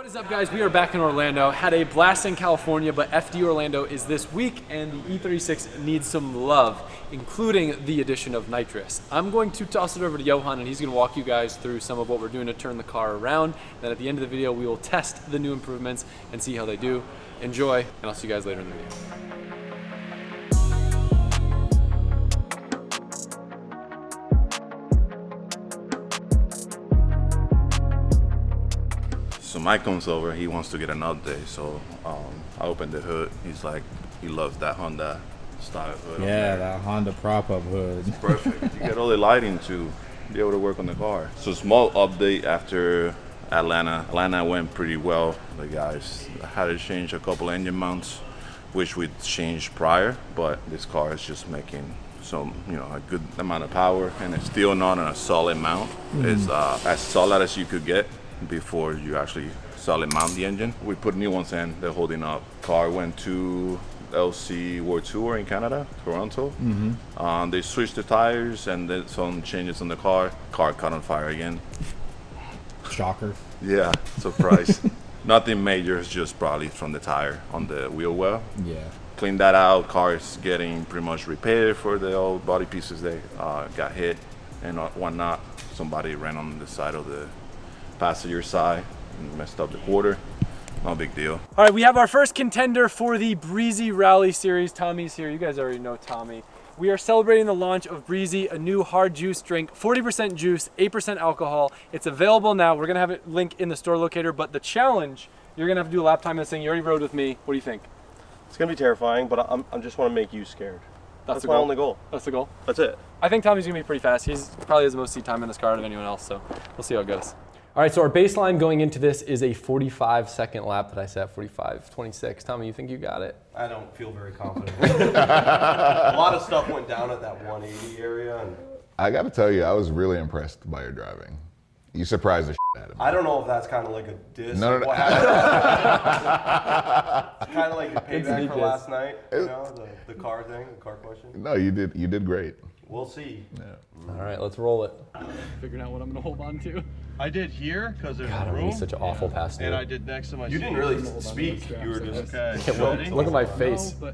What is up, guys? We are back in Orlando. Had a blast in California, but FD Orlando is this week, and the E36 needs some love, including the addition of nitrous. I'm going to toss it over to Johan, and he's going to walk you guys through some of what we're doing to turn the car around. Then at the end of the video, we will test the new improvements and see how they do. Enjoy, and I'll see you guys later in the video. So Mike comes over, he wants to get an update, so I opened the hood. He's like, he loves that Honda style hood. Yeah, that Honda prop-up hood. It's perfect. You get all the lighting to be able to work on the car. So small update after Atlanta. Atlanta went pretty well. The guys had to change a couple engine mounts, which we changed prior, but this car is just making some, a good amount of power, and it's still not on a solid mount. It's as solid as you could get before you actually solid mount the engine. We put new ones in, they're holding up. Car went to LC World Tour in Canada, Toronto. They switched the tires and then some changes on the car. Car caught on fire again. Shocker. Yeah, surprise. Nothing major, it's just probably from the tire on the wheel well. Yeah. Cleaned that out, car is getting pretty much repaired for the old body pieces they got hit and whatnot. Somebody ran on the side of the passenger side and messed up the quarter. No big deal. All right, we have our first contender for the Breezy Rally Series. Tommy's here. You guys already know Tommy. We are celebrating the launch of Breezy, a new hard juice drink, 40% juice, 8% alcohol. It's available now. We're gonna have it link in the store locator, but the challenge, you're gonna have to do a lap time in this thing. You already rode with me. What do you think? It's gonna be terrifying, but I just want to make you scared. That's the my goal. only goal. That's the goal? That's it. I think Tommy's gonna be pretty fast. He's probably has the most seat time in this car out of anyone else, so we'll see how it goes. All right, so our baseline going into this is a 45-second lap that I set, 45:26. Tommy, you think you got it? I don't feel very confident. A lot of stuff went down at that 180 area. And I got to tell you, I was really impressed by your driving. You surprised the shit out of me. I don't know if that's kind of like a diss. No. Kind of like a payback for last night, the car thing, the car question. No, you did great. We'll see. Yeah. All right, let's roll it. Figuring out what I'm gonna hold on to. I did here because there's God, I'm room. such an awful passenger. And I did next to my seat. You didn't really speak. You were just Okay. Look at my face. No,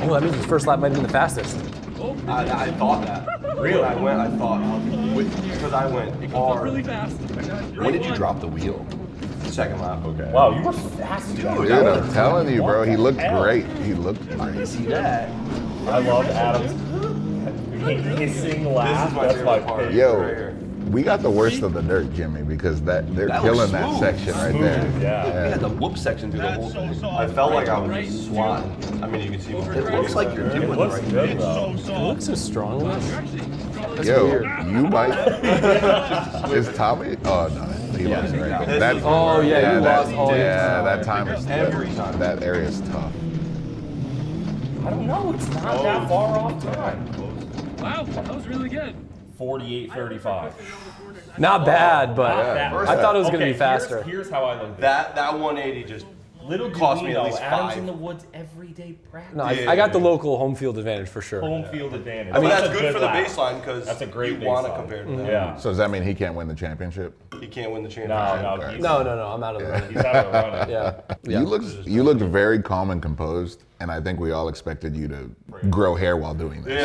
Oh, that means the first lap might have been the fastest. I thought that. Really? When I went, I thought, because I went hard. Really fast. When did you drop the wheel? Second lap. Okay. Wow, you were fast, dude. Dude, I'm telling you, bro, he looked great. He looked great. See that? I love Adam's hissing laugh. This is my favorite part. Yo, we got the worst of the dirt, Jimmy, because they're killing that section right there. Yeah. The whoop section through the whole thing. I felt like I was just swatting. I mean, you can see it looks like you're doing looks right good, now. It looks so strong. That's Yo, weird. you might. Is Tommy? Oh no, he looks great. Oh yeah, you lost all your Yeah, time. that time is Every time. That area is tough. I don't know. It's not that far off time. Wow, that was really good. 48:35. Not bad, but That- I thought it was gonna be faster. Here's how I look at it. That 180 just Little do cost we me at know, least Adam's 5. in the woods every day practice. No, I got the local home field advantage for sure. Home field advantage. I mean, that's a good for the lap. baseline because That's a great you want to baseline. compare to that. Yeah. So does that mean he can't win the championship? He can't win the No, championship. no, No, I'm out of the running. he's out of the running. Yeah. You looked very calm and composed, and I think we all expected you to grow hair while doing this.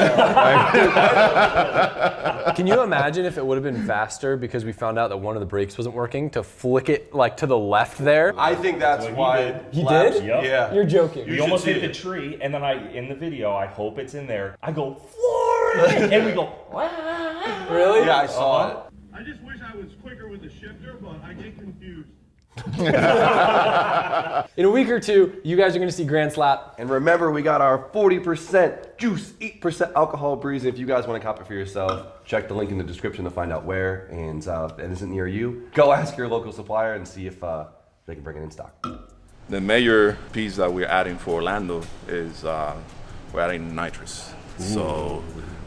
Can you imagine if it would have been faster because we found out that one of the brakes wasn't working to flick it like to the left there? I think that's Well, he why. did. He laps- did? Yep. Yeah. You're joking. We should almost see hit the it. tree, and then in the video, I hope it's in there. I go, Florida! And we go, wow. Really? Yeah, I saw it. I just wish I was quicker with the shifter, but I get confused. In a week or two, you guys are going to see Grand Slap. And remember, we got our 40% juice, 8% alcohol Breezy. If you guys want to cop it for yourself, check the link in the description to find out where. And if it isn't near you, go ask your local supplier and see if they can bring it in stock. The major piece that we're adding for Orlando is we're adding nitrous. So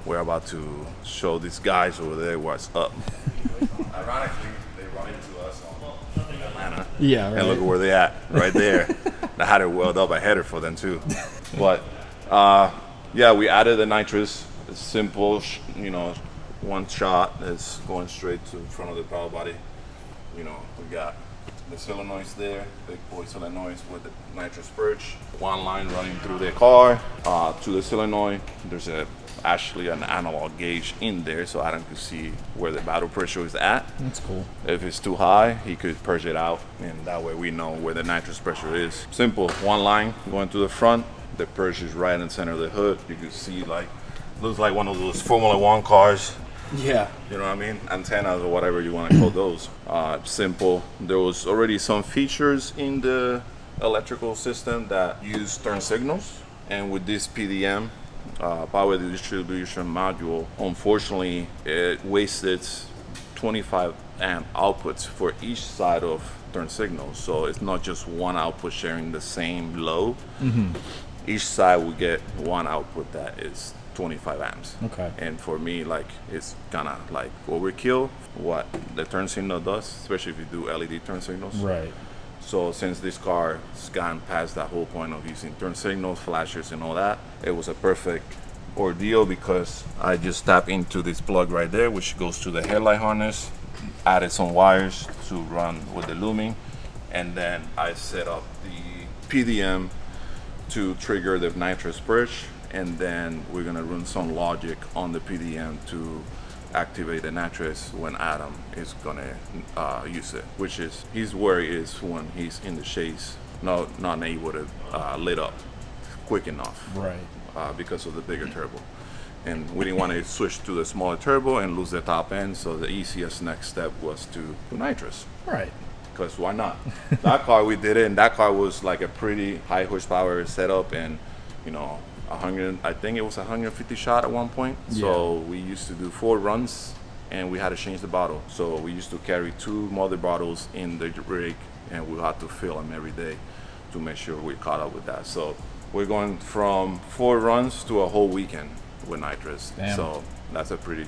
we're about to show these guys over there what's up. Ironically, they run into us in Atlanta. Yeah, right. And look at where they at, right there. I had it weld up. I headed for them too. But yeah, we added the nitrous. It's simple, one shot is going straight to the front of the throttle body. You know, we got the solenoids there, big boy solenoids with the nitrous purge. One line running through the car to the solenoid. There's actually an analog gauge in there, so Adam can see where the battle pressure is at. That's cool. If it's too high, he could purge it out, and that way we know where the nitrous pressure is. Simple, one line going to the front. The purge is right in the center of the hood. You can see looks like one of those Formula One cars. Yeah. You know what I mean? Antennas or whatever you want to call those. Simple. There was already some features in the electrical system that use turn signals, and with this PDM, power distribution module, unfortunately, it wasted 25 amp outputs for each side of turn signals. So it's not just one output sharing the same load. Each side will get one output that is 25 amps. Okay. And for me, like, it's kind of like overkill what the turn signal does, especially if you do LED turn signals. Right. So since this car has gone past that whole point of using turn signals, flashers, and all that, it was a perfect ordeal because I just tap into this plug right there, which goes to the headlight harness, added some wires to run with the looming, and then I set up the PDM to trigger the nitrous purge, and then we're gonna run some logic on the PDM to activate the nitrous when Adam is gonna use it, which is his worry is when he's in the chase, not able to lit up quick enough, Right. because of the bigger turbo. And we didn't want to switch to the smaller turbo and lose the top end, so the easiest next step was to do nitrous. Right. Because why not? That car, we did it, and that car was like a pretty high horsepower setup, and you know, 100, I think it was 150 shot at one point. So we used to do 4 runs, and we had to change the bottle. So we used to carry 2 mother bottles in the rig, and we had to fill them every day to make sure we caught up with that. So we're going from 4 runs to a whole weekend with nitrous. Damn. So that's a pretty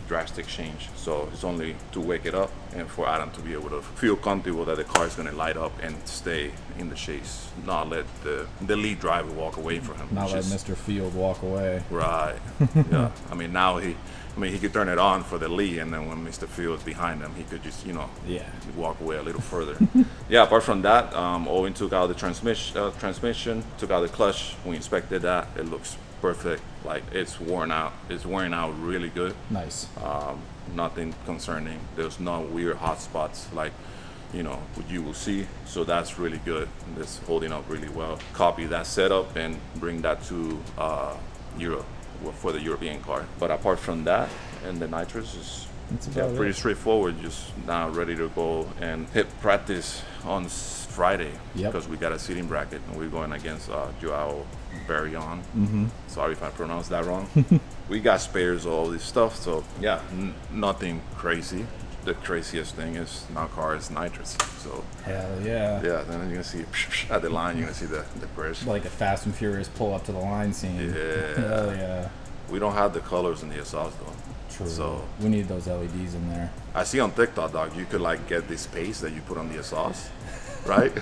drastic change. So it's only to wake it up and for Adam to be able to feel comfortable that the car is going to light up and stay in the chase, not let the lead driver walk away from him. Not let Mr. Field walk away. Right. Yeah. I mean, now he could turn it on for the lead, and then when Mr. Field is behind him, he could just, walk away a little further. Yeah, apart from that, Owen took out the transmission, took out the clutch. We inspected that. It looks perfect. Like, it's worn out. It's wearing out really good. Nice. Nothing concerning. There's no weird hot spots like, what you will see. So that's really good. It's holding up really well. Copy that setup and bring that to Europe for the European car. But apart from that, and the nitrous is pretty straightforward. Just now ready to go and hit practice on Friday because we got a seating bracket and we're going against Joao Barrion. Sorry if I pronounced that wrong. We got spares, all this stuff. So yeah, nothing crazy. The craziest thing is now car is nitrous. So hell yeah. Yeah, then you're gonna see at the line, you're gonna see the press. Like a Fast and Furious pull up to the line scene. Yeah. Hell yeah. We don't have the colors in the exhaust though. True. So we need those LEDs in there. I see on TikTok, dog, you could like get this paste that you put on the exhaust, right?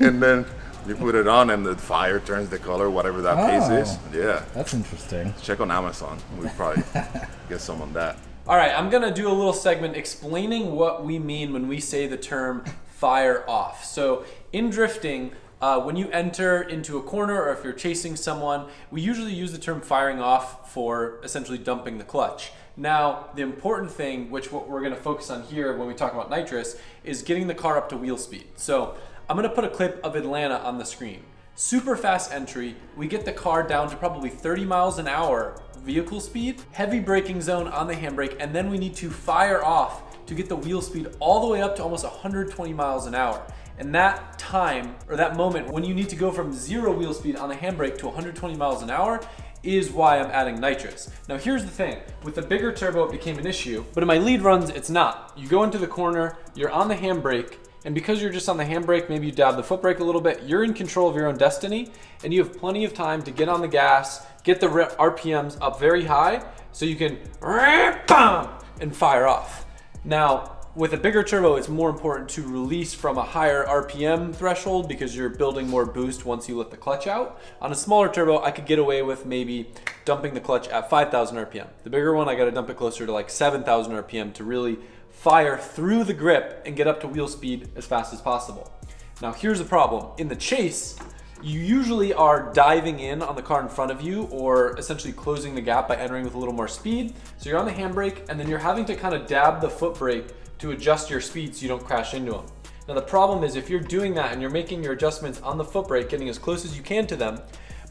And then you put it on and the fire turns the color, whatever that paste is. Yeah. That's interesting. Check on Amazon. We probably get some on that. All right, I'm gonna do a little segment explaining what we mean when we say the term fire off. So in drifting, when you enter into a corner or if you're chasing someone, we usually use the term firing off for essentially dumping the clutch. Now, the important thing, which what we're gonna focus on here when we talk about nitrous, is getting the car up to wheel speed. So I'm gonna put a clip of Atlanta on the screen. Super fast entry, we get the car down to probably 30 miles an hour vehicle speed, heavy braking zone on the handbrake, and then we need to fire off to get the wheel speed all the way up to almost 120 miles an hour. And that time, or that moment when you need to go from 0 wheel speed on the handbrake to 120 miles an hour is why I'm adding nitrous. Now here's the thing, with the bigger turbo it became an issue, but in my lead runs it's not. You go into the corner, you're on the handbrake, and because you're just on the handbrake, maybe you dab the foot brake a little bit, you're in control of your own destiny, and you have plenty of time to get on the gas, get the RPMs up very high, so you can and fire off. Now, With a bigger turbo, it's more important to release from a higher RPM threshold because you're building more boost once you let the clutch out. On a smaller turbo, I could get away with maybe dumping the clutch at 5,000 RPM. The bigger one, I gotta dump it closer to like 7,000 RPM to really fire through the grip and get up to wheel speed as fast as possible. Now here's the problem. In the chase, you usually are diving in on the car in front of you or essentially closing the gap by entering with a little more speed. So you're on the handbrake and then you're having to kind of dab the foot brake to adjust your speed so you don't crash into them. Now the problem is if you're doing that and you're making your adjustments on the foot brake, getting as close as you can to them,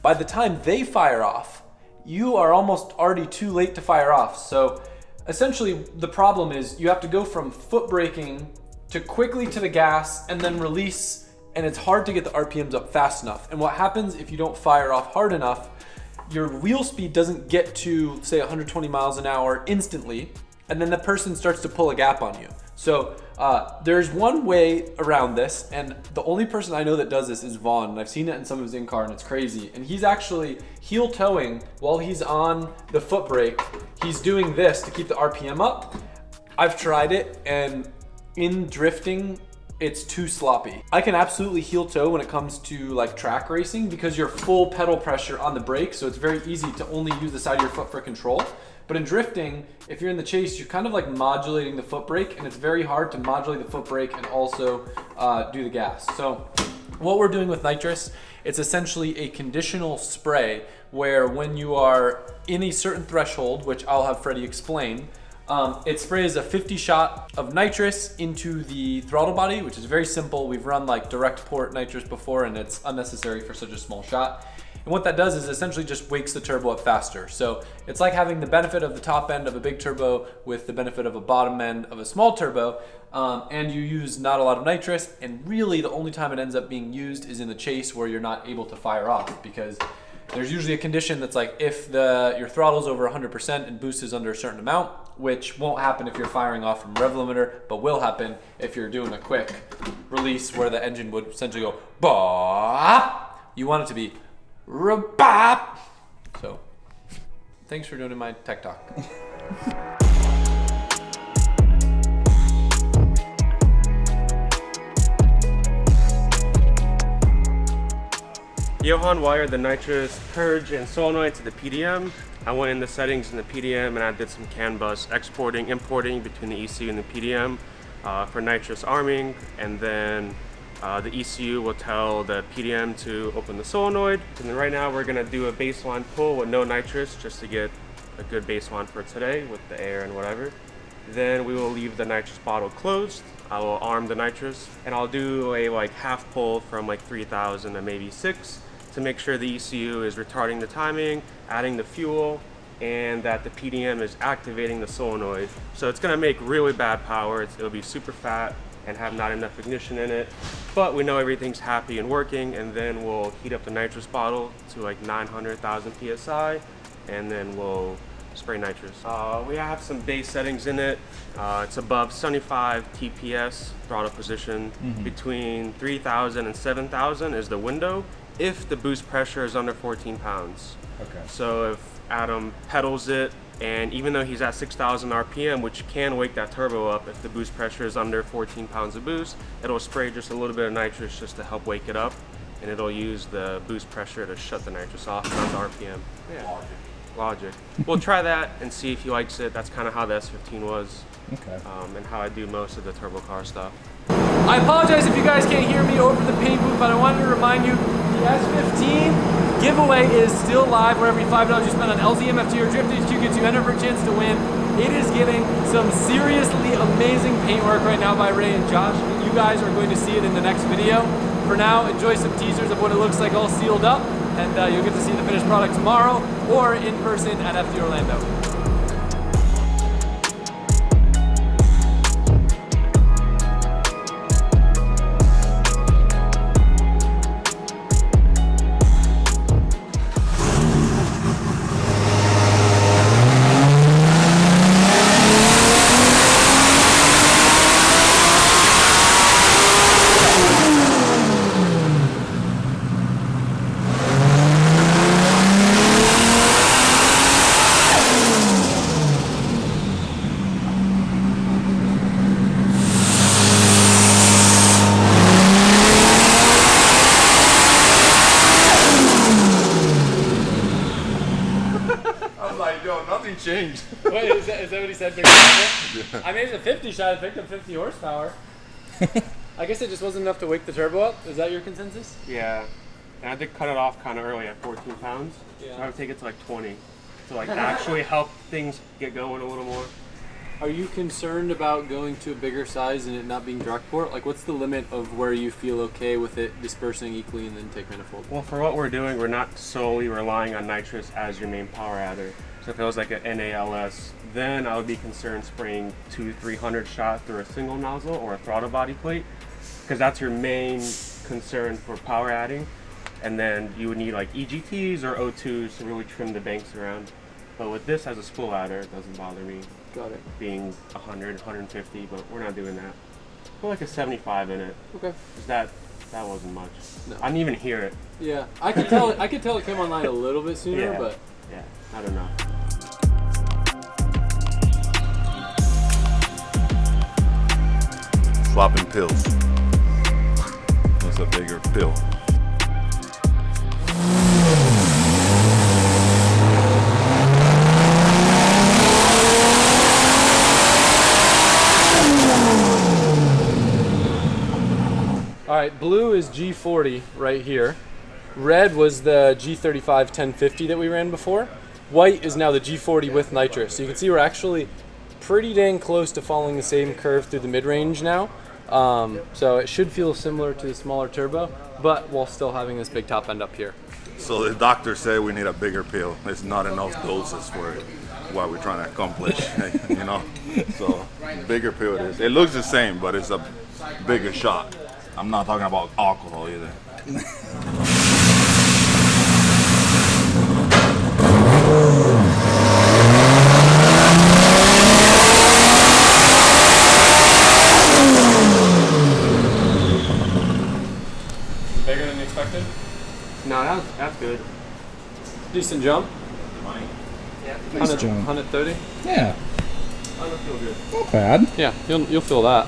by the time they fire off, you are almost already too late to fire off. So essentially the problem is you have to go from foot braking to quickly to the gas and then release, and it's hard to get the RPMs up fast enough. And what happens if you don't fire off hard enough, your wheel speed doesn't get to say 120 miles an hour instantly, and then the person starts to pull a gap on you. So there's one way around this, and the only person I know that does this is Vaughn, and I've seen it in some of his in-car, and it's crazy. And he's actually heel towing while he's on the foot brake. He's doing this to keep the RPM up. I've tried it, and in drifting, it's too sloppy. I can absolutely heel toe when it comes to like track racing because you're full pedal pressure on the brake, so it's very easy to only use the side of your foot for control. But in drifting, if you're in the chase, you're kind of like modulating the foot brake, and it's very hard to modulate the foot brake and also do the gas. So what we're doing with nitrous, it's essentially a conditional spray where when you are in a certain threshold, which I'll have Freddie explain, it sprays a 50 shot of nitrous into the throttle body, which is very simple. We've run like direct port nitrous before and it's unnecessary for such a small shot. And what that does is essentially just wakes the turbo up faster. So it's like having the benefit of the top end of a big turbo with the benefit of a bottom end of a small turbo, and you use not a lot of nitrous, and really the only time it ends up being used is in the chase where you're not able to fire off, because there's usually a condition that's like if your throttle's over 100% and boost is under a certain amount, which won't happen if you're firing off from rev limiter, but will happen if you're doing a quick release where the engine would essentially go bop. You want it to be bop. So thanks for doing my tech talk. Johan wired the nitrous purge and solenoid to the PDM. I went in the settings in the PDM and I did some CAN bus exporting, importing between the ECU and the PDM for nitrous arming, and then the ECU will tell the PDM to open the solenoid. And then right now we're gonna do a baseline pull with no nitrous just to get a good baseline for today with the air and whatever. Then we will leave the nitrous bottle closed. I will arm the nitrous and I'll do a like half pull from like 3,000 to maybe 6 to make sure the ECU is retarding the timing, adding the fuel, and that the PDM is activating the solenoid. So it's gonna make really bad power. It'll be super fat and have not enough ignition in it, but we know everything's happy and working, and then we'll heat up the nitrous bottle to like 900,000 PSI, and then we'll spray nitrous. We have some base settings in it. It's above 75 TPS throttle position. Between 3,000 and 7,000 is the window if the boost pressure is under 14 pounds. Okay. So if Adam pedals it, and even though he's at 6,000 RPM, which can wake that turbo up, if the boost pressure is under 14 pounds of boost, it'll spray just a little bit of nitrous just to help wake it up, and it'll use the boost pressure to shut the nitrous off down to RPM. Yeah. Logic. We'll try that and see if he likes it. That's kind of how the S15 was, Okay. and how I do most of the turbo car stuff. I apologize if you guys can't hear me over the paint booth, but I wanted to remind you the S15 giveaway is still live, where every $5 you spend on LZMFT or Drift HQ gets you enter for a chance to win. It is getting some seriously amazing paintwork right now by Ray and Josh. You guys are going to see it in the next video. For now, enjoy some teasers of what it looks like all sealed up, and you'll get to see the finished product tomorrow or in person at FD Orlando. changed. Wait, is that what he said? Yeah. I mean, it's a 50 shot. I picked up 50 horsepower. I guess it just wasn't enough to wake the turbo up. Is that your consensus? Yeah. And I did cut it off kind of early at 14 pounds. Yeah. So I would take it to like 20 to like actually help things get going a little more. Are you concerned about going to a bigger size and it not being direct port? Like, what's the limit of where you feel okay with it dispersing equally in the intake manifold? Well, for what we're doing, we're not solely relying on nitrous as your main power adder. So if it was like an NALS, then I would be concerned spraying 200-300 shot through a single nozzle or a throttle body plate, because that's your main concern for power adding. And then you would need like EGTs or O2s to really trim the banks around. But with this as a spool adder, it doesn't bother me. Got it. Being 100, 150, but we're not doing that. Put like a 75 in it. Okay. That wasn't much. No. I didn't even hear it. Yeah, I could tell. I could tell it came online a little bit sooner, Yeah. but Yeah, I don't know. Swapping pills. That's a bigger pill. all right. Blue is G40 right here. Red was the G35 1050 that we ran before. White is now the G40 with nitrous. So you can see we're actually pretty dang close to following the same curve through the mid-range now. So it should feel similar to the smaller turbo, but while still having this big top end up here. So the doctor said we need a bigger pill. It's not enough doses for it. What we're trying to accomplish, you know. So bigger pill it is. It looks the same, but it's a bigger shot. I'm not talking about alcohol either. Bigger than you expected? No, that's good. Decent jump. Yeah. Nice jump. 130. Yeah, I don't feel good. not bad. Yeah, you'll feel that.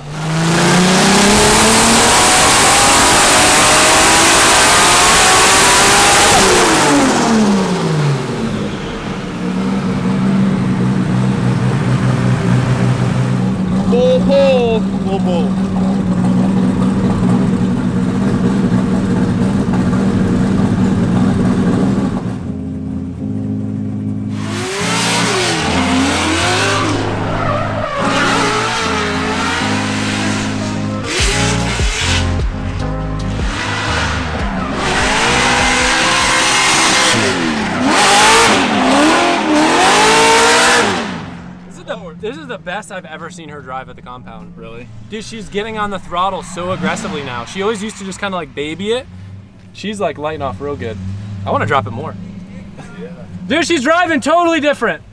Full pull. Full pull. This is the best I've ever seen her drive at the compound. Really? Dude, she's getting on the throttle so aggressively now. She always used to just kind of like baby it. She's like lighting off real good. I want to drop it more. Yeah. Dude, she's driving totally different.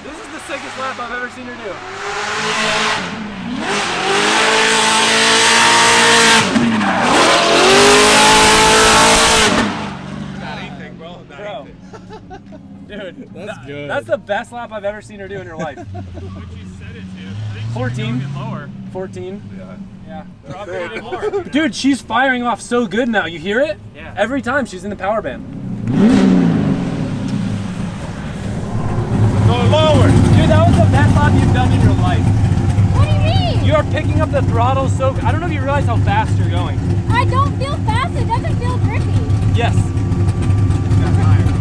This is the sickest lap I've ever seen her do. Bro. Dude, That's good. That's the best lap I've ever seen her do in her life. What'd you set it to? I think 14. Even lower. 14. Yeah. Drop it even more. Dude, she's firing off so good now. You hear it? Yeah. Every time she's in the power band. Go lower. Dude, that was the best lap you've done in your life. What do you mean? You are picking up the throttle so I don't know if you realize how fast you're going. I don't feel fast. It doesn't feel grippy. Yes.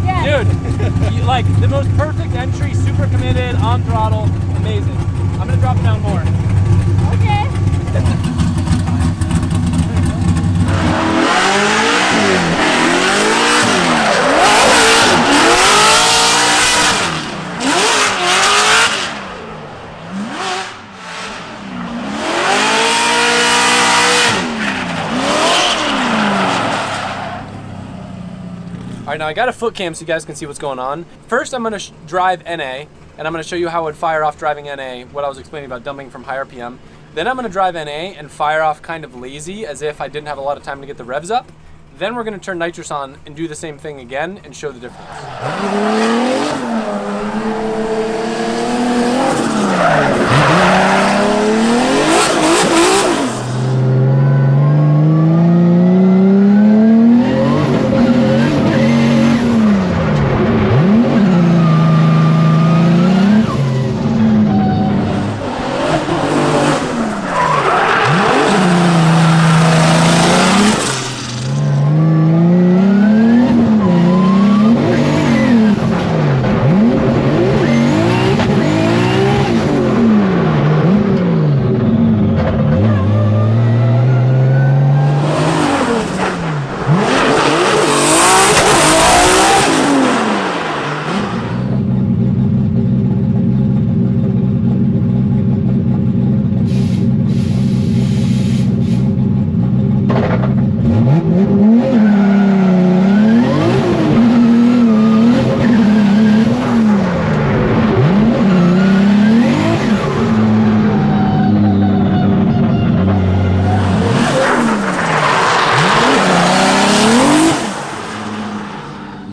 Yes. Dude, you, like the most perfect entry, super committed, on throttle, amazing. I'm gonna drop it down more. Okay. All right, now I got a foot cam so you guys can see what's going on. First, I'm gonna drive NA, and I'm gonna show you how I would fire off driving NA, what I was explaining about dumping from high RPM. Then I'm gonna drive NA and fire off kind of lazy, as if I didn't have a lot of time to get the revs up. Then we're gonna turn nitrous on and do the same thing again and show the difference.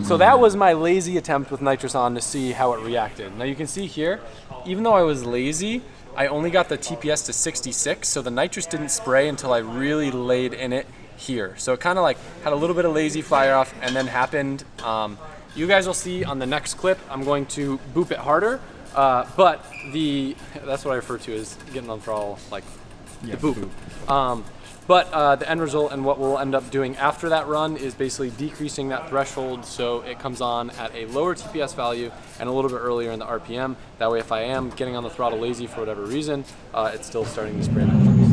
So that was my lazy attempt with nitrous on to see how it reacted. Now you can see here, even though I was lazy, I only got the TPS to 66, so the nitrous didn't spray until I really laid in it here. So it kind of like had a little bit of lazy fire off and then happened. You guys will see on the next clip, I'm going to boop it harder, but that's what I refer to as getting on throttle, like the boop. But the end result and what we'll end up doing after that run is basically decreasing that threshold so it comes on at a lower TPS value and a little bit earlier in the RPM. That way if I am getting on the throttle lazy for whatever reason, it's still starting to spray nitrous.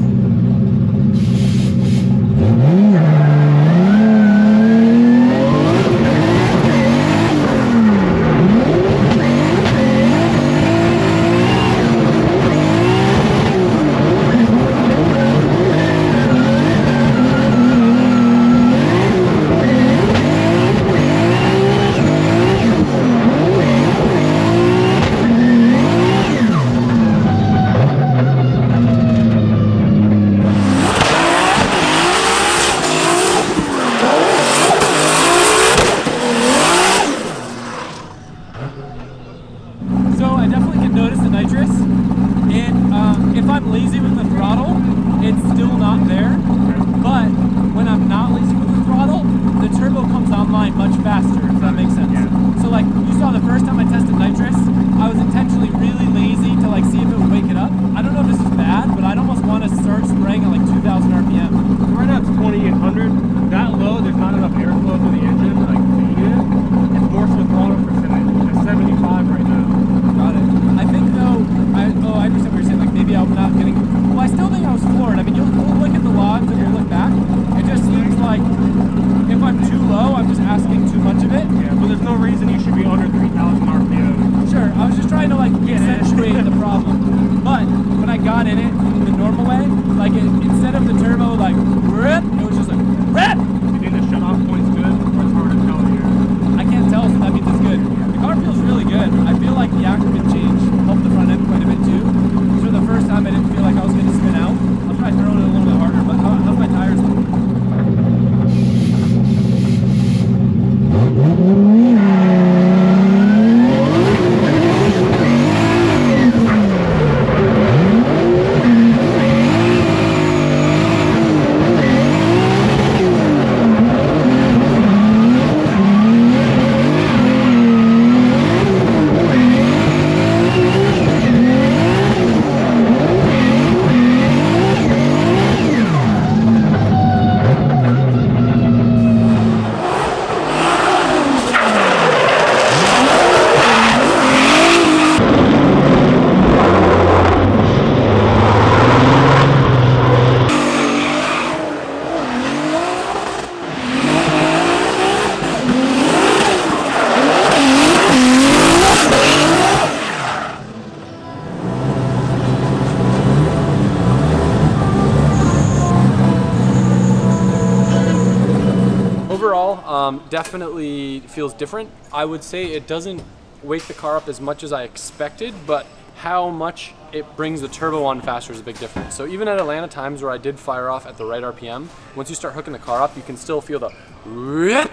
Definitely feels different. I would say it doesn't wake the car up as much as I expected, but how much it brings the turbo on faster is a big difference. So even at Atlanta, times where I did fire off at the right RPM, once you start hooking the car up, you can still feel the rip,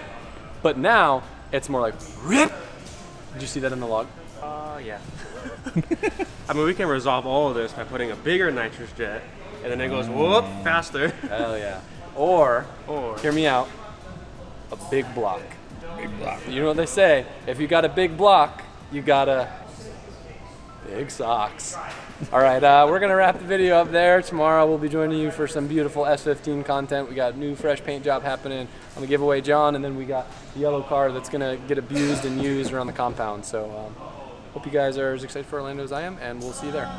but now it's more like rip. Did you see that in the log? Yeah. I mean, we can resolve all of this by putting a bigger nitrous jet, and then it goes whoop faster. Hell yeah. Or hear me out. A big block. Big block. You know what they say? If you got a big block, you got a big socks. All right, we're gonna wrap the video up there. Tomorrow we'll be joining you for some beautiful S15 content. We got a new fresh paint job happening on the giveaway John, and then we got the yellow car that's gonna get abused and used around the compound. So hope you guys are as excited for Orlando as I am, and we'll see you there.